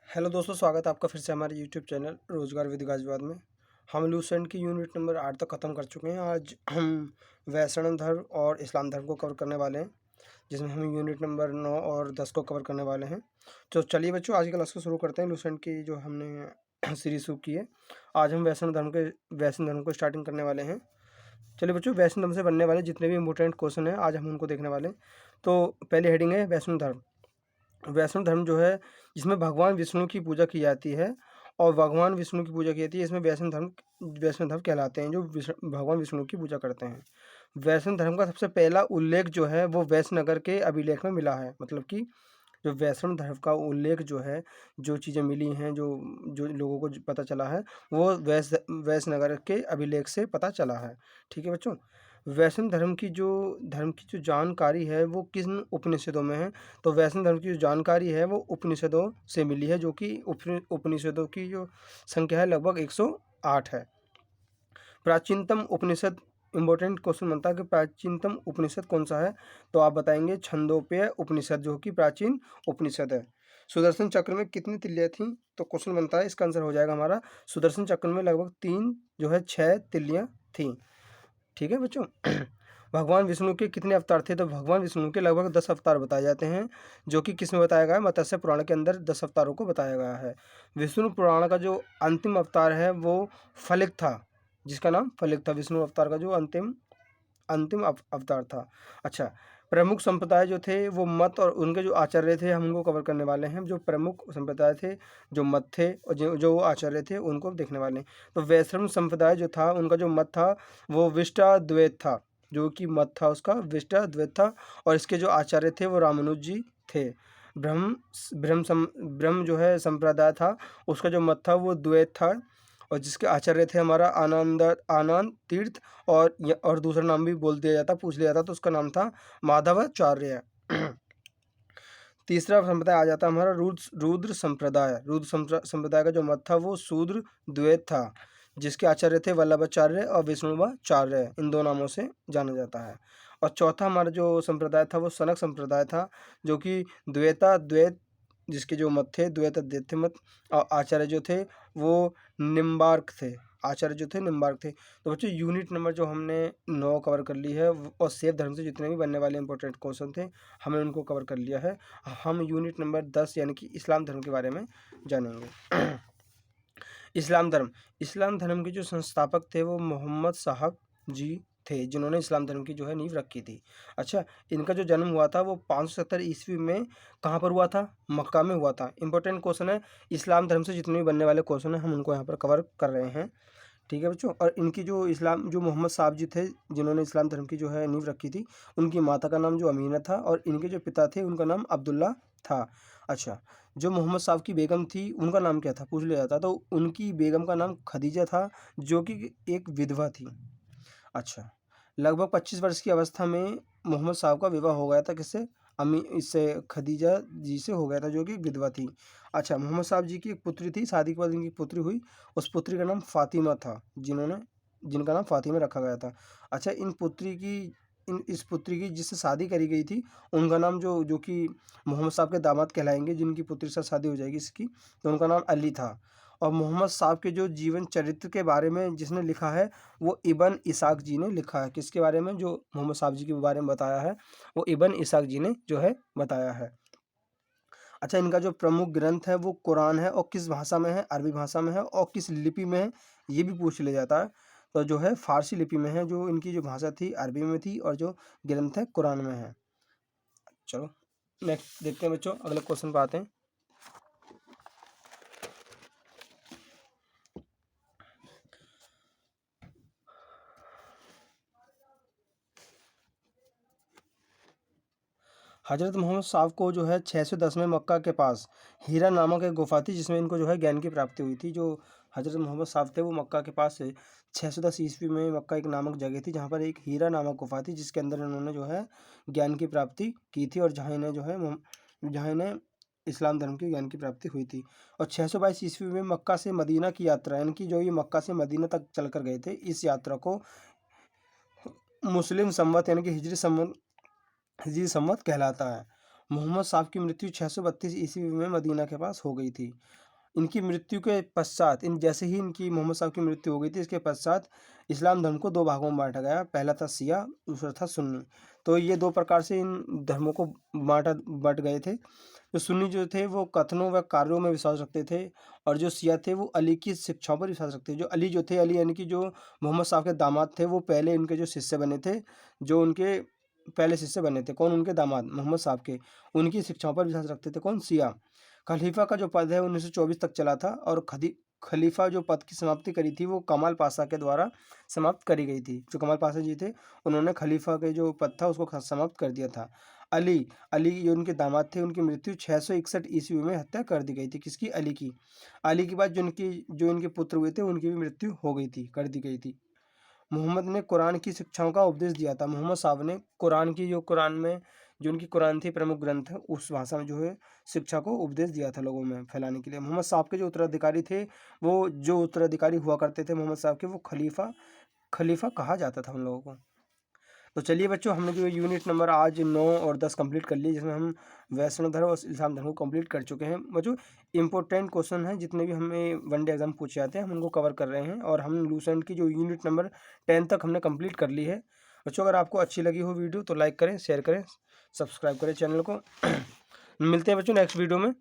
Hello दोस्तों, स्वागत है आपका फिर से हमारे यूट्यूब चैनल रोजगार विद गाजियाबाद में। हम लूसेंट की यूनिट नंबर 8 तक ख़त्म कर चुके हैं। आज हम वैष्णव धर्म और इस्लाम धर्म को कवर करने वाले हैं, जिसमें हम यूनिट नंबर 9 और 10 को कवर करने वाले हैं। तो चलिए बच्चों, आज की क्लास को शुरू करते हैं। लूसेंट की जो हमने सीरीज शुरू की है, आज हम वैष्णव धर्म को स्टार्टिंग करने वाले हैं। चलिए बच्चों, वैष्णव धर्म से बनने वाले जितने भी इंपॉर्टेंट क्वेश्चन हैं आज हम उनको देखने वाले हैं। तो पहली हेडिंग है वैष्णव धर्म। वैष्णव धर्म जो है, जिसमें भगवान विष्णु की पूजा की जाती है और भगवान विष्णु की पूजा की जाती है, इसमें वैष्णव धर्म कहलाते हैं, जो भगवान विष्णु की पूजा करते हैं। वैष्णव धर्म का सबसे पहला उल्लेख जो है वो वैश्यनगर के अभिलेख में मिला है। मतलब कि जो वैष्णव धर्म का उल्लेख जो है, जो चीज़ें मिली हैं, जो जो लोगों को पता चला है, वो वैश्यनगर के अभिलेख से पता चला है। ठीक है बच्चों, वैष्णव धर्म की जो जानकारी है वो किन उपनिषदों में है। तो वैष्णव धर्म की जो जानकारी है वो उपनिषदों से मिली है, जो कि उपनिषदों की जो संख्या है लगभग 108 है। प्राचीनतम उपनिषद, इम्पोर्टेंट क्वेश्चन बनता है कि प्राचीनतम उपनिषद कौन सा है। तो आप बताएंगे छंदोपेय उपनिषद, जो कि प्राचीन उपनिषद है। सुदर्शन चक्र में कितनी तिल्लियाँ थीं? तो क्वेश्चन बनता है, इसका आंसर हो जाएगा हमारा सुदर्शन चक्र में लगभग 6 तिल्लियाँ थीं। ठीक है बच्चों। भगवान विष्णु के कितने अवतार थे? तो भगवान विष्णु के लगभग 10 अवतार बताए जाते हैं, जो कि किस में बताया गया है? मत्स्य पुराण के अंदर 10 अवतारों को बताया गया है। विष्णु पुराण का जो अंतिम अवतार है वो फलिक था, जिसका नाम फलिक था। विष्णु अवतार का जो अंतिम अंतिम अवतार था। अच्छा, प्रमुख संप्रदाय जो थे वो मत और उनके जो आचार्य थे, हम उनको कवर करने वाले हैं। जो प्रमुख संप्रदाय थे, जो मत थे और जो आचार्य थे, उनको देखने वाले हैं। तो वैष्णव संप्रदाय जो था, उनका जो मत था वो विशिष्टाद्वैत था। जो कि मत था उसका विशिष्टाद्वैत था, और इसके जो आचार्य थे वो रामानुज जी थे। ब्रह्म जो है संप्रदाय था, उसका जो मत था वो द्वैत था, और जिसके आचार्य थे हमारा आनंद तीर्थ, और दूसरा नाम भी बोल दिया जाता, पूछ लिया जाता तो उसका नाम था माधवाचार्य। तीसरा संप्रदाय आ जाता हमारा रुद्र संप्रदाय। संप्रदाय का जो मत था वो शूद्र द्वैत था, जिसके आचार्य थे वल्लभाचार्य और विष्णुवाचार्य, इन दो नामों से जाना जाता है। और चौथा हमारा जो संप्रदाय था वो सनक संप्रदाय था, जो कि द्वैत, जिसके जो मत थे द्वैत अद्वैत थे मत, और आचार्य जो थे वो निम्बार्क थे। आचार्य जो थे निम्बार्क थे। तो बच्चों, यूनिट नंबर जो हमने 9 कवर कर ली है, और सेव धर्म से जितने भी बनने वाले इंपॉर्टेंट क्वेश्चन थे हमने उनको कवर कर लिया है। हम यूनिट नंबर 10 यानी कि इस्लाम धर्म के बारे में जानेंगे। इस्लाम धर्म के जो संस्थापक थे वो मोहम्मद साहब जी थे, जिन्होंने इस्लाम धर्म की जो है नींव रखी थी। अच्छा, इनका जो जन्म हुआ था वो 570 ईस्वी में कहाँ पर हुआ था? मक्का में हुआ था। इंपॉर्टेंट क्वेश्चन है, इस्लाम धर्म से जितने भी बनने वाले क्वेश्चन हैं हम उनको यहाँ पर कवर कर रहे हैं। ठीक है बच्चों, और इनकी जो मोहम्मद साहब जी थे, जिन्होंने इस्लाम धर्म की जो है नींव रखी थी, उनकी माता का नाम जो अमीना था, और इनके जो पिता थे उनका नाम अब्दुल्ला था। अच्छा, जो मोहम्मद साहब की बेगम थी उनका नाम क्या था? पूछ लिया जाता। तो उनकी बेगम का नाम खदीजा था, जो कि एक विधवा थी। अच्छा, लगभग 25 वर्ष की अवस्था में मोहम्मद साहब का विवाह हो गया था, किससे? इससे खदीजा जी से हो गया था, जो कि विधवा थी। अच्छा, मोहम्मद साहब जी की एक पुत्री थी, शादी के बाद इनकी पुत्री हुई, उस पुत्री का नाम फातिमा था, जिनका नाम फातिमा रखा गया था। अच्छा, इस पुत्री की जिससे शादी करी गई थी, उनका नाम जो कि मोहम्मद साहब के दामाद कहलाएंगे, जिनकी पुत्री से शादी हो जाएगी इसकी, तो उनका नाम अली था। और मोहम्मद साहब के जो जीवन चरित्र के बारे में जिसने लिखा है वो इब्न इसाक जी ने लिखा है। किसके बारे में? जो मोहम्मद साहब जी के बारे में बताया है वो इब्न इसाक जी ने जो है बताया है। अच्छा, इनका जो प्रमुख ग्रंथ है वो कुरान है, और किस भाषा में है? अरबी भाषा में है। और किस लिपि में है? ये भी पूछ लिया जाता है। तो जो है फारसी लिपि में है, जो इनकी जो भाषा थी अरबी में थी, और जो ग्रंथ है कुरान में है। चलो नेक्स्ट देखते हैं बच्चों, अगले क्वेश्चन पर आते हैं। हज़रत मोहम्मद साहब को जो है 610 में मक्का के पास हीरा नामक एक गुफा थी, जिसमें इनको जो है ज्ञान की प्राप्ति हुई थी। जो हज़रत मोहम्मद साहब थे वो मक्का के पास से 610 ईस्वी में मक्का एक नामक जगह थी, जहाँ पर एक हीरा नामक गुफा थी, जिसके अंदर इन्होंने जो है ज्ञान की प्राप्ति की थी, और जहाँ इन्हें इस्लाम धर्म के ज्ञान की प्राप्ति हुई थी। और 622 ईस्वी में मक्का से मदीना की यात्रा, यानी कि जो ये मक्का से मदीना तक चल कर गए थे, इस यात्रा को मुस्लिम संवत यानी कि हिजरी संवत कहलाता है। मोहम्मद साहब की मृत्यु 632 ईस्वी में मदीना के पास हो गई थी। इनकी मृत्यु के पश्चात जैसे ही इनकी मोहम्मद साहब की मृत्यु हो गई थी, इसके पश्चात इस्लाम धर्म को 2 भागों में बाँटा गया। पहला था शिया, दूसरा था सुन्नी। तो ये 2 प्रकार से इन धर्मों को बँट गए थे। तो सुन्नी जो थे वो कथनों व कार्यों में विश्वास रखते थे, और जो शिया थे वो अली की शिक्षाओं पर विश्वास रखते थे। जो अली जो थे, अली यानी कि जो मोहम्मद साहब के दामाद थे, वो पहले उनके जो शिष्य बने थे, जो उनके पहले शिष्य बने थे। कौन? उनके दामाद मोहम्मद साहब के। उनकी शिक्षाओं पर विश्वास रखते थे। कौन? शिया। खलीफा का जो पद है 1924 तक चला था, और खलीफा जो पद की समाप्ति करी थी वो कमाल पाशा के द्वारा समाप्त करी गई थी। जो कमाल पाशा जी थे, उन्होंने खलीफा के जो पद था उसको समाप्त कर दिया था। अली जो उनके दामाद थे, उनकी मृत्यु 661 ईस्वी में हत्या कर दी गई थी। किसकी? अली की। अली के बाद जो इनके पुत्र हुए थे, उनकी भी मृत्यु हो गई थी, कर दी गई थी। मोहम्मद ने कुरान की शिक्षाओं का उपदेश दिया था। मोहम्मद साहब ने कुरान में जो उनकी कुरान थी, प्रमुख ग्रंथ है, उस भाषा में जो है शिक्षा को उपदेश दिया था लोगों में फैलाने के लिए। मोहम्मद साहब के जो उत्तराधिकारी थे, वो जो उत्तराधिकारी हुआ करते थे मोहम्मद साहब के, वो खलीफा कहा जाता था उन लोगों को। तो चलिए बच्चों, हमने जो यूनिट नंबर आज 9 और 10 कंप्लीट कर लिए, जिसमें हम वैष्णव धर्म और इस्लाम धर्म को कंप्लीट कर चुके हैं। बच्चों, इंपॉर्टेंट क्वेश्चन हैं, जितने भी हमें वनडे एग्जाम पूछे जाते हैं, हम उनको कवर कर रहे हैं, और हम लूसेंट की जो यूनिट नंबर 10 तक हमने कंप्लीट कर ली है। बच्चों, अगर आपको अच्छी लगी हो वीडियो तो लाइक करें, शेयर करें, सब्सक्राइब करें चैनल को। मिलते हैं बच्चों नेक्स्ट वीडियो में।